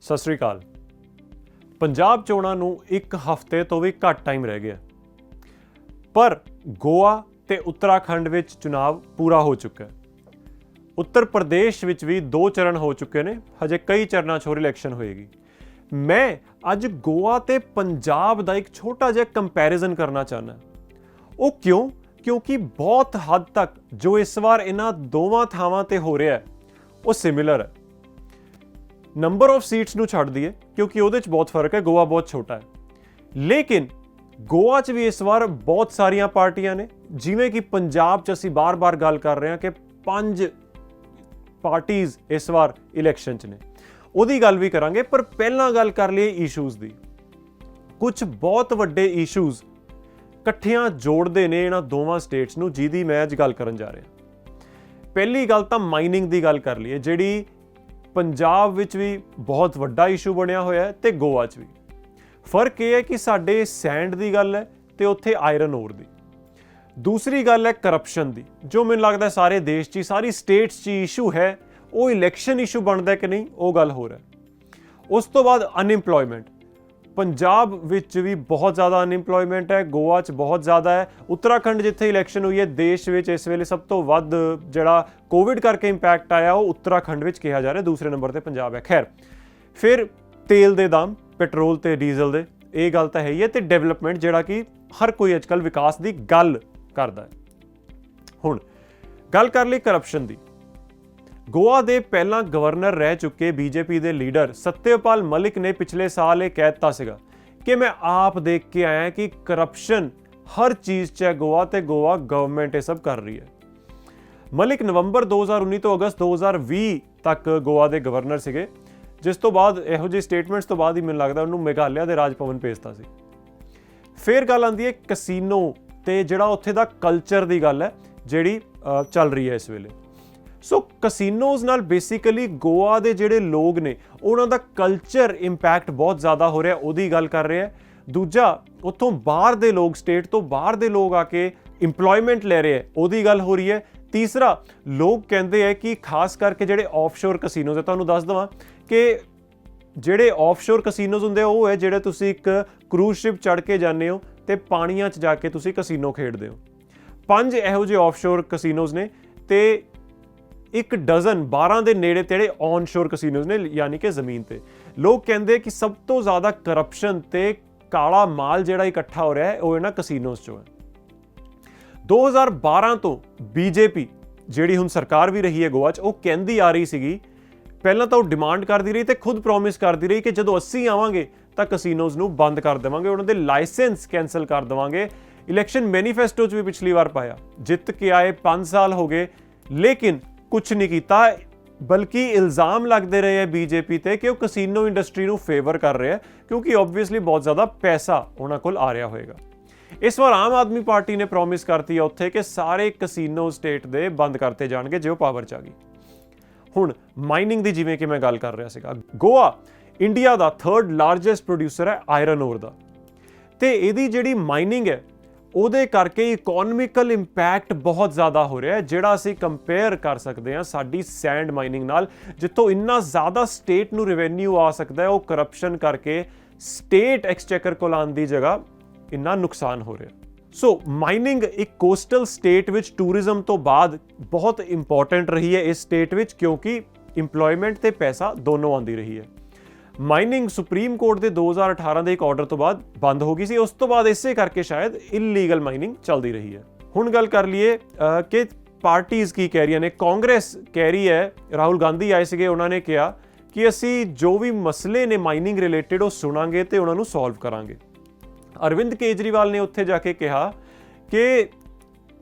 ਸਤਿ ਸ੍ਰੀ ਅਕਾਲ। ਪੰਜਾਬ ਚੋਣਾਂ ਨੂੰ ਇੱਕ ਹਫ਼ਤੇ ਤੋਂ ਵੀ ਘੱਟ ਟਾਈਮ ਰਹਿ ਗਿਆ, ਪਰ ਗੋਆ ਤੇ ਉੱਤਰਾਖੰਡ ਵਿੱਚ ਚੁਣਾਵ ਪੂਰਾ ਹੋ ਚੁੱਕਾ ਹੈ। ਉੱਤਰ ਪ੍ਰਦੇਸ਼ ਵਿੱਚ ਵੀ 2 ਚਰਨ ਹੋ ਚੁੱਕੇ ਨੇ, ਹਜੇ ਕਈ ਚਰਨਾਂ 'ਚ ਹੋਰ ਇਲੈਕਸ਼ਨ ਹੋਏਗੀ। ਮੈਂ ਅੱਜ ਗੋਆ ਤੇ ਪੰਜਾਬ ਦਾ ਇੱਕ ਛੋਟਾ ਜਿਹਾ ਕੰਪੈਰੀਜ਼ਨ ਕਰਨਾ ਚਾਹੁੰਦਾ। ਉਹ ਕਿਉਂਕਿ ਬਹੁਤ ਹੱਦ ਤੱਕ ਜੋ ਇਸ ਵਾਰ ਇਹਨਾਂ ਦੋਵਾਂ ਥਾਵਾਂ ਤੇ ਹੋ ਰਿਹਾ ਹੈ ਉਹ ਸਿਮਿਲਰ ਹੈ। ਨੰਬਰ ਆਫ ਸੀਟਸ ਨੂੰ ਛੱਡ ਦਈਏ ਕਿਉਂਕਿ ਉਹਦੇ 'ਚ ਬਹੁਤ ਫਰਕ ਹੈ, ਗੋਆ ਬਹੁਤ ਛੋਟਾ ਹੈ। ਲੇਕਿਨ ਗੋਆ 'ਚ ਵੀ ਇਸ ਵਾਰ ਬਹੁਤ ਸਾਰੀਆਂ ਪਾਰਟੀਆਂ ਨੇ, ਜਿਵੇਂ ਕਿ ਪੰਜਾਬ 'ਚ ਅਸੀਂ ਬਾਰ-ਬਾਰ ਗੱਲ ਕਰ ਰਹੇ ਹਾਂ ਕਿ 5 ਪਾਰਟੀਜ਼ ਇਸ ਵਾਰ ਇਲੈਕਸ਼ਨ 'ਚ ਨੇ। ਉਹਦੀ ਗੱਲ ਵੀ ਕਰਾਂਗੇ, ਪਰ ਪਹਿਲਾਂ ਗੱਲ ਕਰ ਲਈਏ ਇਸ਼ੂਜ਼ ਦੀ। ਕੁਝ ਬਹੁਤ ਵੱਡੇ ਇਸ਼ੂਜ਼ ਇਕੱਠਿਆਂ ਜੋੜਦੇ ਨੇ ਇਹਨਾਂ ਦੋਵਾਂ ਸਟੇਟਸ ਨੂੰ, ਜਿਹਦੀ ਮੈਂ ਅੱਜ ਗੱਲ ਕਰਨ ਜਾ ਰਿਹਾ। ਪਹਿਲੀ ਗੱਲ ਤਾਂ ਮਾਈਨਿੰਗ ਦੀ ਗੱਲ ਕਰ ਲਈਏ, ਜਿਹੜੀ ਪੰਜਾਬ ਵਿੱਚ ਵੀ ਬਹੁਤ ਵੱਡਾ ਇਸ਼ੂ ਬਣਿਆ ਹੋਇਆ ਹੈ ਤੇ ਗੋਆ 'ਚ ਵੀ। ਫਰਕ ਇਹ ਹੈ ਕਿ ਸਾਡੇ ਸੈਂਡ ਦੀ ਗੱਲ ਹੈ ਤੇ ਉੱਥੇ ਆਇਰਨ ਓਰ ਦੀ। ਦੂਸਰੀ ਗੱਲ ਹੈ ਕਰਪਸ਼ਨ ਦੀ, ਜੋ ਮੈਨੂੰ ਲੱਗਦਾ ਸਾਰੇ ਦੇਸ਼ 'ਚ, ਸਾਰੀ ਸਟੇਟਸ 'ਚ ਇਸ਼ੂ ਹੈ। ਉਹ ਇਲੈਕਸ਼ਨ ਇਸ਼ੂ ਬਣਦਾ ਕਿ ਨਹੀਂ, ਉਹ ਗੱਲ ਹੋਰ ਹੈ। ਉਸ ਤੋਂ ਬਾਅਦ ਅਨਇੰਪਲੋਇਮੈਂਟ। ਪੰਜਾਬ ਵਿੱਚ ਵੀ ਬਹੁਤ ਜ਼ਿਆਦਾ ਅਨਇੰਪਲੋਇਮੈਂਟ ਹੈ, ਗੋਆ 'ਚ ਬਹੁਤ ਜ਼ਿਆਦਾ ਹੈ। ਉੱਤਰਾਖੰਡ ਜਿੱਥੇ ਇਲੈਕਸ਼ਨ ਹੋਈ ਹੈ, ਦੇਸ਼ ਵਿੱਚ ਇਸ ਵੇਲੇ ਸਭ ਤੋਂ ਵੱਧ ਜਿਹੜਾ ਕੋਵਿਡ ਕਰਕੇ ਇੰਪੈਕਟ ਆਇਆ ਉਹ ਉੱਤਰਾਖੰਡ ਵਿੱਚ ਕਿਹਾ ਜਾ ਰਿਹਾ। ਦੂਸਰੇ ਨੰਬਰ ਤੇ ਪੰਜਾਬ ਹੈ। ਖੈਰ, ਫਿਰ ਤੇਲ ਦੇ ਦਾਮ, ਪੈਟਰੋਲ ਤੇ ਡੀਜ਼ਲ ਦੇ, ਇਹ ਗੱਲ ਤਾਂ ਹੈ ਹੀ ਹੈ। ਤੇ ਡਿਵੈਲਪਮੈਂਟ, ਜਿਹੜਾ ਕਿ ਹਰ ਕੋਈ ਅੱਜ ਕੱਲ੍ਹ ਵਿਕਾਸ ਦੀ ਗੱਲ ਕਰਦਾ ਹੈ। ਹੁਣ ਗੱਲ ਕਰ ਲਈ ਕਰਪਸ਼ਨ ਦੀ। ਗੋਆ ਦੇ ਪਹਿਲਾਂ ਗਵਰਨਰ ਰਹਿ ਚੁੱਕੇ ਬੀਜੇਪੀ ਦੇ ਲੀਡਰ ਸਤਿਆਪਾਲ ਮਲਿਕ ਨੇ ਪਿਛਲੇ ਸਾਲ ਇਹ ਕਹਿ ਦਿੱਤਾ ਸੀਗਾ ਕਿ ਮੈਂ ਆਪ ਦੇਖ ਕੇ ਆਇਆ ਕਿ ਕਰਪਸ਼ਨ ਹਰ ਚੀਜ਼ 'ਚ ਹੈ ਗੋਆ, ਤੇ ਗੋਆ ਗਵਰਨਮੈਂਟ ਇਹ ਸਭ ਕਰ ਰਹੀ ਹੈ। ਮਲਿਕ ਨਵੰਬਰ 2019 ਤੋਂ ਅਗਸਤ 2020 ਤੱਕ ਗੋਆ ਦੇ ਗਵਰਨਰ ਸੀਗੇ, ਜਿਸ ਤੋਂ ਬਾਅਦ ਇਹੋ ਜਿਹੇ ਸਟੇਟਮੈਂਟਸ ਤੋਂ ਬਾਅਦ ਹੀ ਮੈਨੂੰ ਲੱਗਦਾ ਉਹਨੂੰ ਮੇਘਾਲਿਆ ਦੇ ਰਾਜ ਭਵਨ ਭੇਜਤਾ ਸੀ। ਫਿਰ ਗੱਲ ਆਉਂਦੀ ਹੈ ਕਸੀਨੋ ਤੇ ਜਿਹੜਾ ਉੱਥੇ ਦਾ ਕਲਚਰ ਦੀ ਗੱਲ ਹੈ, ਜਿਹੜੀ ਚੱਲ ਰਹੀ ਹੈ ਇਸ ਵੇਲੇ। ਸੋ ਕਸੀਨੋਜ਼ ਨਾਲ ਬੇਸਿਕਲੀ ਗੋਆ ਦੇ ਜਿਹੜੇ ਲੋਕ ਨੇ ਉਹਨਾਂ ਦਾ ਕਲਚਰ ਇੰਪੈਕਟ ਬਹੁਤ ਜ਼ਿਆਦਾ ਹੋ ਰਿਹਾ, ਉਹਦੀ ਗੱਲ ਕਰ ਰਿਹਾ। ਦੂਜਾ, ਉੱਥੋਂ ਬਾਹਰ ਦੇ ਲੋਕ, ਸਟੇਟ ਤੋਂ ਬਾਹਰ ਦੇ ਲੋਕ ਆ ਕੇ ਇੰਪਲੋਇਮੈਂਟ ਲੈ ਰਹੇ ਹੈ, ਉਹਦੀ ਗੱਲ ਹੋ ਰਹੀ ਹੈ। ਤੀਸਰਾ, ਲੋਕ ਕਹਿੰਦੇ ਹੈ ਕਿ ਖਾਸ ਕਰਕੇ ਜਿਹੜੇ ਆਫਸ਼ੋਰ ਕਸੀਨੋਜ਼ ਹੈ, ਤੁਹਾਨੂੰ ਦੱਸ ਦੇਵਾਂ ਕਿ ਜਿਹੜੇ ਆਫਸ਼ੋਰ ਕਸੀਨੋਜ਼ ਹੁੰਦੇ ਉਹ ਹੈ ਜਿਹੜੇ ਤੁਸੀਂ ਇੱਕ ਕਰੂਜ਼ ਸ਼ਿਪ ਚੜ੍ਹ ਕੇ ਜਾਂਦੇ ਹੋ ਤੇ ਪਾਣੀਆਂ 'ਚ ਜਾ ਕੇ ਤੁਸੀਂ ਕਸੀਨੋ ਖੇਡਦੇ ਹੋ। 5 ਇਹੋ ਜਿਹੇ ਆਫਸ਼ੋਰ ਕਸੀਨੋਜ਼ ਨੇ ਤੇ 1 ਡਜ਼ਨ 12 ਦੇ ਨੇੜੇ ਤੇੜੇ ਔਨਸ਼ੋਰ ਕਸੀਨੋਜ਼ ਨੇ, ਯਾਨੀ ਕਿ ਜ਼ਮੀਨ ਤੇ। ਲੋਕ ਕਹਿੰਦੇ ਕਿ ਸਭ ਤੋਂ ਜ਼ਿਆਦਾ ਕਰਪਸ਼ਨ ਤੇ ਕਾਲਾ ਮਾਲ ਜਿਹੜਾ ਇਕੱਠਾ ਹੋ ਰਿਹਾ ਹੈ ਉਹ ਇਹਨਾਂ ਕਸੀਨੋਜ਼ 'ਚੋਂ ਹੈ। 2012 ਤੋਂ ਬੀਜੇਪੀ, ਜਿਹੜੀ ਹੁਣ ਸਰਕਾਰ ਵੀ ਰਹੀ ਹੈ ਗੋਆ 'ਚ, ਉਹ ਕਹਿੰਦੀ ਆ ਰਹੀ ਸੀਗੀ, ਪਹਿਲਾਂ ਤਾਂ ਉਹ ਡਿਮਾਂਡ ਕਰਦੀ ਰਹੀ ਤੇ ਖੁਦ ਪ੍ਰੋਮਿਸ ਕਰਦੀ ਰਹੀ ਕਿ ਜਦੋਂ ਅਸੀਂ ਆਵਾਂਗੇ ਤਾਂ ਕਸੀਨੋਜ਼ ਨੂੰ ਬੰਦ ਕਰ ਦੇਵਾਂਗੇ, ਉਹਨਾਂ ਦੇ ਲਾਇਸੈਂਸ ਕੈਂਸਲ ਕਰ ਦੇਵਾਂਗੇ। ਇਲੈਕਸ਼ਨ ਮੈਨੀਫੈਸਟੋ 'ਚ ਵੀ ਪਿਛਲੀ ਵਾਰ ਪਾਇਆ। ਜਿੱਤ ਕੇ ਆਏ 5 ਸਾਲ ਹੋ ਗਏ, ਲੇਕਿਨ ਕੁਛ ਨਹੀਂ ਕੀਤਾ, ਬਲਕਿ ਇਲਜ਼ਾਮ ਲੱਗਦੇ ਰਹੇ ਹੈ ਬੀਜੇਪੀ ਤੇ ਕਿ ਉਹ ਕਸੀਨੋ ਇੰਡਸਟਰੀ ਨੂੰ ਫੇਵਰ ਕਰ ਰਿਹਾ, ਕਿਉਂਕਿ ਆਬਵੀਅਸਲੀ ਬਹੁਤ ਜ਼ਿਆਦਾ ਪੈਸਾ ਉਹਨਾਂ ਕੋਲ ਆ ਰਿਹਾ ਹੋਏਗਾ। ਇਸ ਵਾਰ ਆਮ ਆਦਮੀ ਪਾਰਟੀ ਨੇ ਪ੍ਰੋਮਿਸ ਕਰਤੀ ਹੈ ਉੱਥੇ ਕਿ ਸਾਰੇ ਕਸੀਨੋ ਸਟੇਟ ਦੇ ਬੰਦ ਕਰਤੇ ਜਾਣਗੇ ਜੇ ਉਹ ਪਾਵਰ 'ਚ ਆ ਗਈ। ਹੁਣ ਮਾਈਨਿੰਗ ਦੀ, ਜਿਵੇਂ ਕਿ ਮੈਂ ਗੱਲ ਕਰ ਰਿਹਾ ਸੀਗਾ, ਗੋਆ ਇੰਡੀਆ ਦਾ 3rd ਲਾਰਜੈਸਟ ਪ੍ਰੋਡਿਊਸਰ ਹੈ ਆਇਰਨ ਓਰ ਦਾ, ਤੇ ਇਹਦੀ ਜਿਹੜੀ ਮਾਈਨਿੰਗ ਹੈ ਉਹਦੇ ਕਰਕੇ ਇਕਨੋਮਿਕਲ ਇੰਪੈਕਟ ਬਹੁਤ ਜ਼ਿਆਦਾ ਹੋ ਰਿਹਾ ਹੈ, ਜਿਹੜਾ ਅਸੀਂ ਕੰਪੇਅਰ ਕਰ ਸਕਦੇ ਹਾਂ ਸਾਡੀ ਸੈਂਡ ਮਾਈਨਿੰਗ ਨਾਲ, ਜਿੱਥੋਂ ਇੰਨਾ ਜ਼ਿਆਦਾ ਸਟੇਟ ਨੂੰ ਰੈਵਨਿਊ ਆ ਸਕਦਾ ਹੈ, ਉਹ ਕਰਪਸ਼ਨ ਕਰਕੇ ਸਟੇਟ ਐਕਸਚੇਕਰ ਕੋਲ ਆਉਣ ਦੀ ਜਗ੍ਹਾ ਇੰਨਾ ਨੁਕਸਾਨ ਹੋ ਰਿਹਾ। ਸੋ ਮਾਈਨਿੰਗ ਇੱਕ ਕੋਸਟਲ ਸਟੇਟ ਵਿੱਚ ਟੂਰਿਜ਼ਮ ਤੋਂ ਬਾਅਦ ਬਹੁਤ ਇੰਪੋਰਟੈਂਟ ਰਹੀ ਹੈ ਇਸ ਸਟੇਟ ਵਿੱਚ, ਕਿਉਂਕਿ ਇੰਪਲੋਇਮੈਂਟ ਤੇ ਪੈਸਾ ਦੋਨੋਂ ਆਉਂਦੀ ਰਹੀ ਹੈ। ਮਾਈਨਿੰਗ ਸੁਪਰੀਮ ਕੋਰਟ ਦੇ 2018 ਦੇ ਇੱਕ ਆਰਡਰ ਤੋਂ ਬਾਅਦ ਬੰਦ ਹੋ ਗਈ ਸੀ, ਉਸ ਤੋਂ ਬਾਅਦ ਇਸੇ ਕਰਕੇ ਸ਼ਾਇਦ ਇਲੀਗਲ ਮਾਈਨਿੰਗ ਚੱਲਦੀ ਰਹੀ ਹੈ। ਹੁਣ ਗੱਲ ਕਰ ਲਈਏ ਕਿ ਪਾਰਟੀਆਂ ਕੀ ਕਹਿ ਰਹੀਆਂ ਨੇ। ਕਾਂਗਰਸ ਕਹਿ ਰਹੀ ਹੈ, ਰਾਹੁਲ ਗਾਂਧੀ ਆਏ ਸੀਗੇ, ਉਹਨਾਂ ਨੇ ਕਿਹਾ ਕਿ ਅਸੀਂ ਜੋ ਵੀ ਮਸਲੇ ਨੇ ਮਾਈਨਿੰਗ ਰਿਲੇਟਡ ਉਹ ਸੁਣਾਂਗੇ ਤੇ ਉਹਨਾਂ ਨੂੰ ਸੋਲਵ ਕਰਾਂਗੇ। ਅਰਵਿੰਦ ਕੇਜਰੀਵਾਲ ਨੇ ਉੱਥੇ ਜਾ ਕੇ ਕਿਹਾ ਕਿ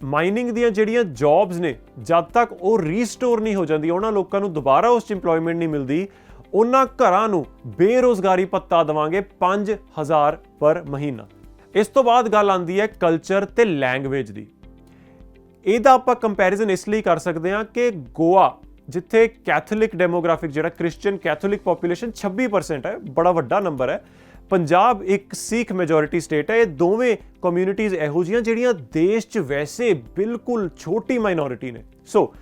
ਮਾਈਨਿੰਗ ਦੀਆਂ ਜਿਹੜੀਆਂ ਜੌਬਸ ਨੇ, ਜਦ ਤੱਕ ਉਹ ਰੀਸਟੋਰ ਨਹੀਂ ਹੋ ਜਾਂਦੀ, ਉਹਨਾਂ ਲੋਕਾਂ ਨੂੰ ਦੁਬਾਰਾ ਉਸ 'ਚ ਇੰਪਲੋਇਮੈਂਟ ਨਹੀਂ ਮਿਲਦੀ, ਉਹਨਾਂ ਘਰਾਂ ਨੂੰ ਬੇਰੁਜ਼ਗਾਰੀ ਭੱਤਾ ਦੇਵਾਂਗੇ 5000 ਪਰ ਮਹੀਨਾ। ਇਸ ਤੋਂ ਬਾਅਦ ਗੱਲ ਆਉਂਦੀ ਹੈ ਕਲਚਰ ਤੇ ਲੈਂਗੁਏਜ ਦੀ। ਇਹਦਾ ਆਪਾਂ ਕੰਪੈਰੀਜ਼ਨ ਇਸ ਲਈ ਕਰ ਸਕਦੇ ਹਾਂ ਕਿ ਗੋਆ, ਜਿੱਥੇ ਕੈਥੋਲਿਕ ਡੈਮੋਗ੍ਰਾਫਿਕ, ਜਿਹੜਾ ਕ੍ਰਿਸਚੀਅਨ ਕੈਥੋਲਿਕ ਪੋਪੂਲੇਸ਼ਨ 26% ਹੈ, ਬੜਾ ਵੱਡਾ ਨੰਬਰ ਹੈ। ਪੰਜਾਬ ਇੱਕ ਸਿੱਖ ਮੈਜੋਰਿਟੀ ਸਟੇਟ ਹੈ। ਇਹ ਦੋਵੇਂ ਕਮਿਊਨਿਟੀਜ਼ ਇਹੋ ਜਿਹੀਆਂ ਜਿਹੜੀਆਂ ਦੇਸ਼ 'ਚ ਵੈਸੇ ਬਿਲਕੁਲ ਛੋਟੀ ਮਾਈਨੋਰਿਟੀ ਨੇ। ਸੋ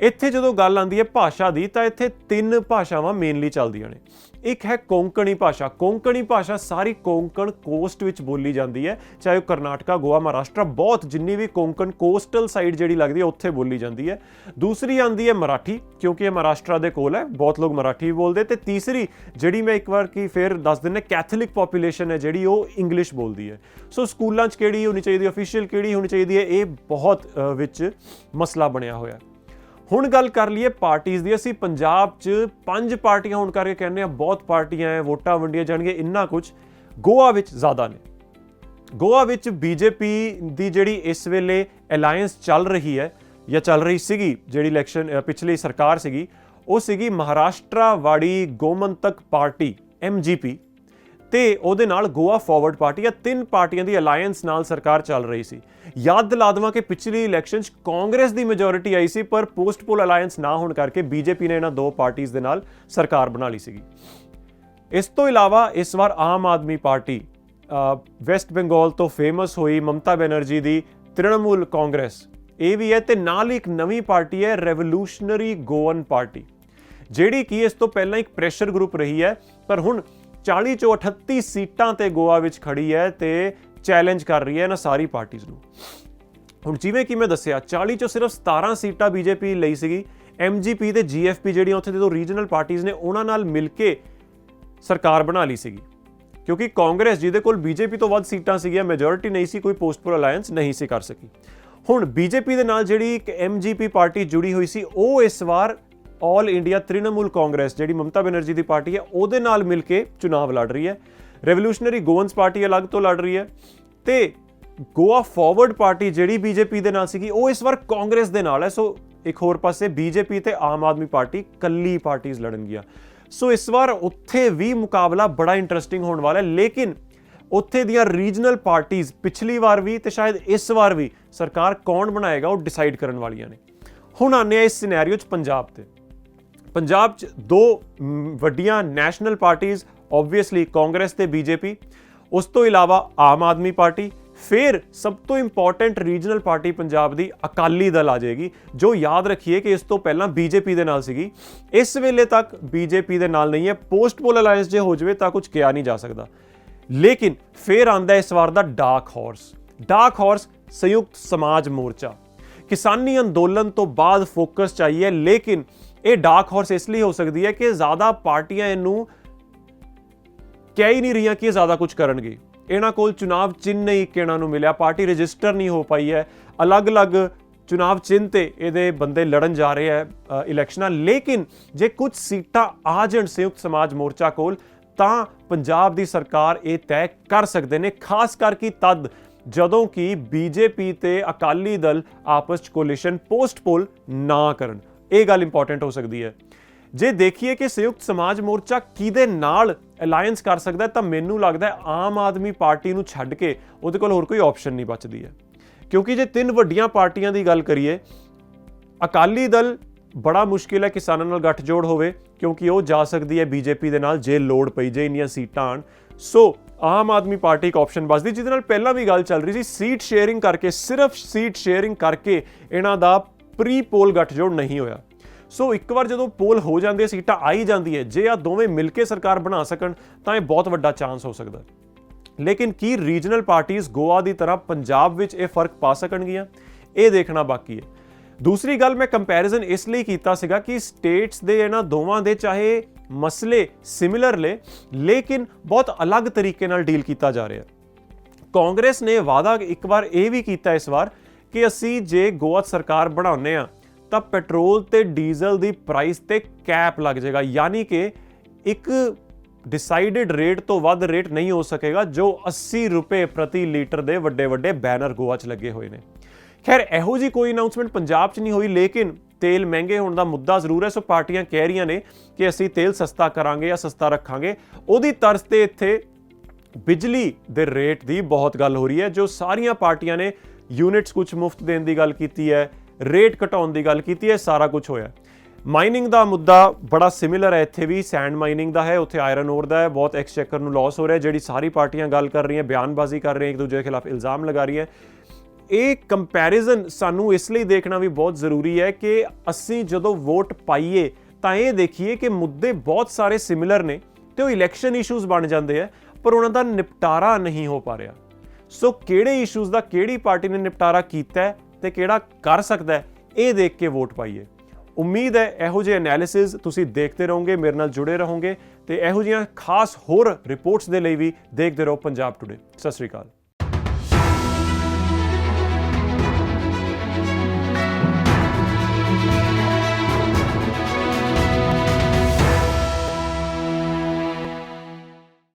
ਇੱਥੇ ਜਦੋਂ ਗੱਲ ਆਉਂਦੀ ਹੈ ਭਾਸ਼ਾ ਦੀ ਤਾਂ ਇੱਥੇ 3 ਭਾਸ਼ਾਵਾਂ ਮੇਨਲੀ ਚੱਲਦੀਆਂ ਨੇ। ਇੱਕ ਹੈ ਕੋਂਕਣੀ ਭਾਸ਼ਾ। ਕੋਂਕਣੀ ਭਾਸ਼ਾ ਸਾਰੀ ਕੋਂਕਣ ਕੋਸਟ ਵਿੱਚ ਬੋਲੀ ਜਾਂਦੀ ਹੈ, ਚਾਹੇ ਉਹ ਕਰਨਾਟਕਾ, ਗੋਆ, ਮਹਾਰਾਸ਼ਟਰ, ਬਹੁਤ ਜਿੰਨੀ ਵੀ ਕੋਂਕਣ ਕੋਸਟਲ ਸਾਈਡ ਜਿਹੜੀ ਲੱਗਦੀ ਹੈ ਉੱਥੇ ਬੋਲੀ ਜਾਂਦੀ ਹੈ। ਦੂਸਰੀ ਆਉਂਦੀ ਹੈ ਮਰਾਠੀ, ਕਿਉਂਕਿ ਇਹ ਮਹਾਰਾਸ਼ਟਰ ਦੇ ਕੋਲ ਹੈ, ਬਹੁਤ ਲੋਕ ਮਰਾਠੀ ਵੀ ਬੋਲਦੇ। ਤੇ ਤੀਸਰੀ ਜਿਹੜੀ ਮੈਂ ਇੱਕ ਵਾਰ ਕੀ ਫਿਰ ਦੱਸ ਦਿੰਦਾ, ਕੈਥੋਲਿਕ ਪੋਪੂਲੇਸ਼ਨ ਹੈ ਜਿਹੜੀ ਉਹ ਇੰਗਲਿਸ਼ ਬੋਲਦੀ ਹੈ। ਸੋ ਸਕੂਲਾਂ 'ਚ ਕਿਹੜੀ ਹੋਣੀ ਚਾਹੀਦੀ, ਅਫੀਸ਼ੀਅਲ ਕਿਹੜੀ ਹੋਣੀ ਚਾਹੀਦੀ ਹੈ, ਇਹ ਬਹੁਤ ਵਿੱਚ ਮਸਲਾ ਬਣਿਆ ਹੋਇਆ। ਹੁਣ ਗੱਲ ਕਰ ਲਈਏ ਪਾਰਟੀਜ਼ ਦੀ। ਅਸੀਂ ਪੰਜਾਬ 'ਚ 5 ਪਾਰਟੀਆਂ ਹੋਣ ਕਰਕੇ ਕਹਿੰਦੇ ਹਾਂ ਬਹੁਤ ਪਾਰਟੀਆਂ ਹੈ, ਵੋਟਾਂ ਵੰਡੀਆਂ ਜਾਣਗੀਆਂ, ਇੰਨਾ ਕੁਝ। ਗੋਆ ਵਿੱਚ ਜ਼ਿਆਦਾ ਨੇ। ਗੋਆ ਵਿੱਚ ਬੀਜੇਪੀ ਦੀ ਜਿਹੜੀ ਇਸ ਵੇਲੇ ਅਲਾਈਅੰਸ ਚੱਲ ਰਹੀ ਹੈ ਜਾਂ ਚੱਲ ਰਹੀ ਸੀਗੀ, ਜਿਹੜੀ ਇਲੈਕਸ਼ਨ ਪਿਛਲੀ ਸਰਕਾਰ ਸੀਗੀ, ਉਹ ਸੀਗੀ ਮਹਾਰਾਸ਼ਟਰਾਵਾੜੀ ਗੋਮੰਤਕ ਪਾਰਟੀ MGP ਤੇ ਉਹਦੇ ਨਾਲ ਗੋਆ ਫਾਰਵਰਡ ਪਾਰਟੀ। ਇਹ 3 ਪਾਰਟੀਆਂ ਦੀ ਅਲਾਈਅੰਸ ਨਾਲ ਸਰਕਾਰ ਚੱਲ ਰਹੀ ਸੀ। ਯਾਦ ਦਿਲਾ ਦੇਵਾਂ ਕਿ ਪਿਛਲੀ ਇਲੈਕਸ਼ਨ 'ਚ ਕਾਂਗਰਸ ਦੀ ਮੈਜੋਰਿਟੀ ਆਈ ਸੀ, ਪਰ ਪੋਸਟ ਪੋਲ ਅਲਾਈਅੰਸ ਨਾ ਹੋਣ ਕਰਕੇ ਬੀਜੇਪੀ ਨੇ ਇਹਨਾਂ 2 ਪਾਰਟੀਆਂ ਦੇ ਨਾਲ ਸਰਕਾਰ ਬਣਾ ਲਈ ਸੀਗੀ। ਇਸ ਤੋਂ ਇਲਾਵਾ ਇਸ ਵਾਰ ਆਮ ਆਦਮੀ ਪਾਰਟੀ ਵੈਸਟ ਬੰਗਾਲ ਤੋਂ ਫੇਮਸ ਹੋਈ ਮਮਤਾ ਬੈਨਰਜੀ ਦੀ ਤ੍ਰਿਣਮੂਲ ਕਾਂਗਰਸ, ਇਹ ਵੀ ਹੈ। ਤੇ ਨਾਲ ਇੱਕ ਨਵੀਂ ਪਾਰਟੀ ਹੈ ਰੈਵੋਲੂਸ਼ਨਰੀ ਗੋਅਨ ਪਾਰਟੀ, ਜਿਹੜੀ ਕਿ ਇਸ ਤੋਂ ਪਹਿਲਾਂ ਇੱਕ ਪ੍ਰੈਸ਼ਰ ਗਰੁੱਪ ਰਹੀ ਹੈ, ਪਰ ਹੁਣ 40 ਚੋਂ 38 ਸੀਟਾਂ ਤੇ ਗੋਆ ਵਿੱਚ ਖੜੀ ਹੈ ਤੇ ਚੈਲੰਜ ਕਰ ਰਹੀ ਹੈ ਇਹਨਾਂ ਸਾਰੀ ਪਾਰਟੀਆਂ ਨੂੰ। ਹੁਣ ਜਿਵੇਂ ਕਿ ਮੈਂ ਦੱਸਿਆ, 40 ਚੋਂ ਸਿਰਫ 17 ਸੀਟਾਂ ਬੀਜੇਪੀ ਲਈ ਸੀਗੀ। MGP ਤੇ GFP ਜਿਹੜੀਆਂ ਉੱਥੇ ਦੇ ਦੋ ਰੀਜਨਲ ਪਾਰਟੀਆਂ ਨੇ, ਉਹਨਾਂ ਨਾਲ ਮਿਲ ਕੇ ਸਰਕਾਰ ਬਣਾ ਲਈ ਸੀਗੀ, ਕਿਉਂਕਿ ਕਾਂਗਰਸ ਜਿਹਦੇ ਕੋਲ ਬੀਜੇਪੀ ਤੋਂ ਵੱਧ ਸੀਟਾਂ ਸੀਗੀਆਂ, ਮੈਜੋਰਿਟੀ ਨਹੀਂ ਸੀ, ਕੋਈ ਪੋਸਟ ਪੋਲ ਅਲਾਈਅੰਸ ਨਹੀਂ ਸੀ ਕਰ ਸਕੀ। ਹੁਣ ਬੀਜੇਪੀ ਦੇ ਨਾਲ ਜਿਹੜੀ ਇੱਕ MGP ਪਾਰਟੀ ਜੁੜੀ ਹੋਈ ਸੀ, ਉਹ ਇਸ ਵਾਰ ਆਲ ਇੰਡੀਆ ਤ੍ਰਿਣਮੂਲ ਕਾਂਗਰਸ ਜਿਹੜੀ ਮਮਤਾ ਬੈਨਰਜੀ ਦੀ ਪਾਰਟੀ ਹੈ, ਉਹਦੇ ਨਾਲ ਮਿਲ ਕੇ ਚੁਣਾਵ ਲੜ ਰਹੀ ਹੈ। ਰੈਵੋਲੂਸ਼ਨਰੀ ਗੋਅਨਸ ਪਾਰਟੀ ਅਲੱਗ ਤੋਂ ਲੜ ਰਹੀ ਹੈ ਤੇ ਗੋਆ ਫਾਰਵਰਡ ਪਾਰਟੀ ਜਿਹੜੀ ਬੀਜੇਪੀ ਦੇ ਨਾਲ ਸੀਗੀ, ਉਹ ਇਸ ਵਾਰ ਕਾਂਗਰਸ ਦੇ ਨਾਲ ਹੈ। ਸੋ ਇੱਕ ਹੋਰ ਪਾਸੇ ਬੀਜੇਪੀ ਤੇ ਆਮ ਆਦਮੀ ਪਾਰਟੀ ਕੱਲੀ ਪਾਰਟੀਆਂ ਲੜਨਗੀਆਂ। ਸੋ ਇਸ ਵਾਰ ਉੱਥੇ ਵੀ ਮੁਕਾਬਲਾ ਬੜਾ ਇੰਟਰਸਟਿੰਗ ਹੋਣ ਵਾਲਾ ਹੈ, ਲੇਕਿਨ ਉੱਥੇ ਦੀਆਂ ਰੀਜਨਲ ਪਾਰਟੀਆਂ ਪਿਛਲੀ ਵਾਰ ਵੀ ਤੇ ਸ਼ਾਇਦ ਇਸ ਵਾਰ ਵੀ ਸਰਕਾਰ ਕੌਣ ਬਣਾਏਗਾ ਉਹ ਡਿਸਾਈਡ ਕਰਨ ਵਾਲੀਆਂ ਨੇ। ਹੁਣ ਆਉਂਦੇ ਆ ਇਸ ਸਿਨੈਰੀਓ 'ਚ ਪੰਜਾਬ ਤੇ। ਪੰਜਾਬ 'ਚ 2 ਵੱਡੀਆਂ ਨੈਸ਼ਨਲ ਪਾਰਟੀਆਂ, ਓਬਵੀਅਸਲੀ ਕਾਂਗਰਸ ਤੇ ਬੀਜੇਪੀ, ਉਸ ਤੋਂ ਇਲਾਵਾ ਆਮ ਆਦਮੀ ਪਾਰਟੀ, ਫਿਰ ਸਭ ਤੋਂ ਇੰਪੋਰਟੈਂਟ ਰੀਜਨਲ ਪਾਰਟੀ ਪੰਜਾਬ ਦੀ ਅਕਾਲੀ ਦਲ ਆ ਜਾਏਗੀ, ਜੋ ਯਾਦ ਰੱਖੀਏ ਕਿ ਇਸ ਤੋਂ ਪਹਿਲਾਂ ਬੀਜੇਪੀ ਦੇ ਨਾਲ ਸੀਗੀ, ਇਸ ਵੇਲੇ ਤੱਕ ਬੀਜੇਪੀ ਦੇ ਨਾਲ ਨਹੀਂ ਹੈ। ਪੋਸਟ ਪੋਲ ਅਲਾਈਅੰਸ ਜੇ ਹੋ ਜਾਵੇ ਤਾਂ ਕੁਝ ਕਿਹਾ ਨਹੀਂ ਜਾ ਸਕਦਾ। ਲੇਕਿਨ ਫਿਰ ਆਂਦਾ ਇਸ ਵਾਰ ਦਾ ਡਾਰਕ ਹਾਰਸ ਸੰਯੁਕਤ ਸਮਾਜ ਮੋਰਚਾ। ਕਿਸਾਨੀ ਅੰਦੋਲਨ ਤੋਂ ਬਾਅਦ ਫੋਕਸ ਚਾਹੀਏ, ਲੇਕਿਨ ਇਹ ਡਾਰਕ ਹਾਰਸ ਇਸ ਲਈ ਹੋ ਸਕਦੀ ਹੈ ਕਿ ਜ਼ਿਆਦਾ ਪਾਰਟੀਆਂ ਇਹਨੂੰ ਕਹਿ ਹੀ ਨਹੀਂ ਰਹੀਆਂ ਕਿ ਇਹ ਜ਼ਿਆਦਾ ਕੁਝ ਕਰਨਗੇ। ਇਹਨਾਂ ਕੋਲ ਚੁਣਾਵ ਚਿੰਨ੍ਹ ਨਹੀਂ ਇਹਨਾਂ ਨੂੰ ਮਿਲਿਆ, ਪਾਰਟੀ ਰਜਿਸਟਰ ਨਹੀਂ ਹੋ ਪਾਈ ਹੈ, ਅਲੱਗ-ਅਲੱਗ ਚੁਣਾਵ ਚਿੰਨ੍ਹ ਤੇ ਇਹਦੇ ਬੰਦੇ ਲੜਨ ਜਾ ਰਹੇ ਹੈ ਇਲੈਕਸ਼ਨਾਂ। ਲੇਕਿਨ ਜੇ ਕੁਝ ਸੀਟਾਂ ਆ ਜਾਣ ਸੰਯੁਕਤ ਸਮਾਜ ਮੋਰਚਾ ਕੋਲ ਤਾਂ ਪੰਜਾਬ ਦੀ ਸਰਕਾਰ ਇਹ ਤੈਅ ਕਰ ਸਕਦੇ ਨੇ, ਖਾਸ ਕਰਕੇ ਤਦ ਜਦੋਂ ਕਿ ਬੀਜੇਪੀ ਤੇ ਅਕਾਲੀ ਦਲ ਆਪਸ 'ਚ ਕੋਲੀਸ਼ਨ ਪੋਸਟ ਪੋਲ ਨਾ ਕਰਨ। ਇਹ ਗੱਲ ਇੰਪੋਰਟੈਂਟ ਹੋ ਸਕਦੀ ਹੈ। ਜੇ ਦੇਖੀਏ ਕਿ ਸੰਯੁਕਤ ਸਮਾਜ ਮੋਰਚਾ ਕਿਹਦੇ ਨਾਲ ਅਲਾਈਅੰਸ ਕਰ ਸਕਦਾ, ਤਾਂ ਮੈਨੂੰ ਲੱਗਦਾ ਆਮ ਆਦਮੀ ਪਾਰਟੀ ਨੂੰ ਛੱਡ ਕੇ ਉਹਦੇ ਕੋਲ ਹੋਰ ਕੋਈ ਆਪਸ਼ਨ ਨਹੀਂ ਬਚਦੀ ਹੈ। ਕਿਉਂਕਿ ਜੇ 3 ਵੱਡੀਆਂ ਪਾਰਟੀਆਂ ਦੀ ਗੱਲ ਕਰੀਏ, ਅਕਾਲੀ ਦਲ ਬੜਾ ਮੁਸ਼ਕਿਲ ਹੈ ਕਿਸਾਨਾਂ ਨਾਲ ਗੱਠਜੋੜ ਹੋਵੇ, ਕਿਉਂਕਿ ਉਹ ਜਾ ਸਕਦੀ ਹੈ ਬੀਜੇਪੀ ਦੇ ਨਾਲ ਜੇ ਲੋੜ ਪਈ, ਜੇ ਇੰਨੀਆਂ ਸੀਟਾਂ ਆਣ। ਸੋ ਆਮ ਆਦਮੀ ਪਾਰਟੀ ਇੱਕ ਆਪਸ਼ਨ ਬਚਦੀ, ਜਿਹਦੇ ਨਾਲ ਪਹਿਲਾਂ ਵੀ ਗੱਲ ਚੱਲ ਰਹੀ ਸੀ। ਸੀਟ ਸ਼ੇਅਰਿੰਗ ਕਰਕੇ, ਸਿਰਫ ਸੀਟ ਸ਼ੇਅਰਿੰਗ ਕਰਕੇ ਇਹਨਾਂ ਦਾ ਪ੍ਰੀ ਪੋਲ ਗੱਠਜੋੜ ਨਹੀਂ ਹੋਇਆ। ਸੋ ਇੱਕ ਵਾਰ ਜਦੋਂ ਪੋਲ ਹੋ ਜਾਂਦੇ, ਸੀਟਾਂ ਆ ਹੀ ਜਾਂਦੀ ਹੈ, ਜੇ ਆ ਦੋਵੇਂ ਮਿਲ ਕੇ ਸਰਕਾਰ ਬਣਾ ਸਕਣ ਤਾਂ ਇਹ ਬਹੁਤ ਵੱਡਾ ਚਾਂਸ ਹੋ ਸਕਦਾ। ਲੇਕਿਨ ਕੀ ਰੀਜਨਲ ਪਾਰਟੀਆਂ ਗੋਆ ਦੀ ਤਰ੍ਹਾਂ ਪੰਜਾਬ ਵਿੱਚ ਇਹ ਫਰਕ ਪਾ ਸਕਣਗੀਆਂ, ਇਹ ਦੇਖਣਾ ਬਾਕੀ ਹੈ। ਦੂਸਰੀ ਗੱਲ ਮੈਂ ਕੰਪੈਰੀਜ਼ਨ ਇਸ ਲਈ ਕੀਤਾ ਸੀਗਾ ਕਿ ਸਟੇਟਸ ਦੇ ਇਹਨਾਂ ਦੋਵਾਂ ਦੇ ਚਾਹੇ ਮਸਲੇ ਸਿਮਿਲਰ ਨੇ, ਲੇਕਿਨ ਬਹੁਤ ਅਲੱਗ ਤਰੀਕੇ ਨਾਲ ਡੀਲ ਕੀਤਾ ਜਾ ਰਿਹਾ। ਕਾਂਗਰਸ ਨੇ ਵਾਅਦਾ ਇੱਕ ਵਾਰ ਇਹ ਵੀ ਕੀਤਾ ਇਸ ਵਾਰ ਕਿ ਅਸੀਂ ਜੇ ਗੋਆ ਸਰਕਾਰ ਬਣਾਉਂਦੇ ਆ ਤਾਂ ਪੈਟਰੋਲ ਤੇ ਡੀਜ਼ਲ ਦੀ ਪ੍ਰਾਈਸ ਤੇ ਕੈਪ ਲੱਗ ਜਾਏਗਾ, ਯਾਨੀ ਕਿ ਇੱਕ ਡਿਸਾਈਡਡ ਰੇਟ ਤੋਂ ਵੱਧ ਰੇਟ ਨਹੀਂ ਹੋ ਸਕੇਗਾ, ਜੋ 80 ਰੁਪਏ ਪ੍ਰਤੀ ਲੀਟਰ ਦੇ ਵੱਡੇ ਬੈਨਰ ਗੋਆ 'ਚ ਲੱਗੇ ਹੋਏ ਨੇ। ਖੈਰ ਇਹੋ ਜੀ ਕੋਈ ਅਨਾਉਂਸਮੈਂਟ ਪੰਜਾਬ 'ਚ ਨਹੀਂ ਹੋਈ, ਲੇਕਿਨ ਤੇਲ ਮਹਿੰਗੇ ਹੋਣ ਦਾ ਮੁੱਦਾ ਜ਼ਰੂਰ ਹੈ। ਸੋ ਪਾਰਟੀਆਂ ਕਹਿ ਰਹੀਆਂ ਨੇ ਕਿ ਅਸੀਂ ਤੇਲ ਸਸਤਾ ਕਰਾਂਗੇ ਜਾਂ ਸਸਤਾ ਰੱਖਾਂਗੇ। ਉਹਦੀ ਤਰਜ਼ ਤੇ ਇੱਥੇ ਬਿਜਲੀ ਦੇ ਰੇਟ ਦੀ ਬਹੁਤ ਗੱਲ ਹੋ ਰਹੀ ਹੈ, ਜੋ ਸਾਰੀਆਂ ਪਾਰਟੀਆਂ ਨੇ ਯੂਨਿਟਸ ਕੁਝ ਮੁਫਤ ਦੇਣ ਦੀ ਗੱਲ ਕੀਤੀ ਹੈ, ਰੇਟ ਘਟਾਉਣ ਦੀ ਗੱਲ ਕੀਤੀ ਹੈ, ਸਾਰਾ ਕੁਝ ਹੋਇਆ। ਮਾਈਨਿੰਗ ਦਾ ਮੁੱਦਾ ਬੜਾ ਸਿਮਿਲਰ ਹੈ, ਇੱਥੇ ਵੀ ਸੈਂਡ ਮਾਈਨਿੰਗ ਦਾ ਹੈ, ਉੱਥੇ ਆਇਰਨ ਓਰ ਦਾ ਹੈ, ਬਹੁਤ ਐਕਸਚੇਕਰ ਨੂੰ ਲਾਸ ਹੋ ਰਿਹਾ, ਜਿਹੜੀ ਸਾਰੀ ਪਾਰਟੀਆਂ ਗੱਲ ਕਰ ਰਹੀਆਂ, ਬਿਆਨਬਾਜ਼ੀ ਕਰ ਰਹੀਆਂ, ਇੱਕ ਦੂਜੇ ਦੇ ਖਿਲਾਫ ਇਲਜ਼ਾਮ ਲਗਾ ਰਹੀਆਂ। ਇਹ ਕੰਪੈਰੀਜ਼ਨ ਸਾਨੂੰ ਇਸ ਲਈ ਦੇਖਣਾ ਵੀ ਬਹੁਤ ਜ਼ਰੂਰੀ ਹੈ ਕਿ ਅਸੀਂ ਜਦੋਂ ਵੋਟ ਪਾਈਏ ਤਾਂ ਇਹ ਦੇਖੀਏ ਕਿ ਮੁੱਦੇ ਬਹੁਤ ਸਾਰੇ ਸਿਮਿਲਰ ਨੇ ਤੇ ਉਹ ਇਲੈਕਸ਼ਨ ਇਸ਼ੂਜ਼ ਬਣ ਜਾਂਦੇ ਆ, ਪਰ ਉਹਨਾਂ ਦਾ ਨਿਪਟਾਰਾ ਨਹੀਂ ਹੋ ਪਾ ਰਿਹਾ। ਸੋ ਕਿਹੜੇ ਇਸ਼ੂਜ਼ ਦਾ ਕਿਹੜੀ ਪਾਰਟੀ ਨੇ ਨਿਪਟਾਰਾ ਕੀਤਾ ਹੈ ਤੇ ਕਿਹੜਾ ਕਰ ਸਕਦਾ ਹੈ, ਇਹ ਦੇਖ ਕੇ ਵੋਟ ਪਾਈਏ। ਉਮੀਦ ਹੈ ਇਹੋ ਜਿਹੇ ਐਨਾਲਿਸਿਸ ਤੁਸੀਂ ਦੇਖਦੇ ਰਹੋਗੇ, ਮੇਰੇ ਨਾਲ ਜੁੜੇ ਰਹੋਗੇ ਤੇ ਇਹੋ ਜਿਹੀਆਂ ਖਾਸ ਹੋਰ ਰਿਪੋਰਟਸ ਦੇ ਲਈ ਵੀ ਦੇਖਦੇ ਰਹੋ ਪੰਜਾਬ ਟੁਡੇ। ਸਤਿ ਸ਼੍ਰੀ ਅਕਾਲ।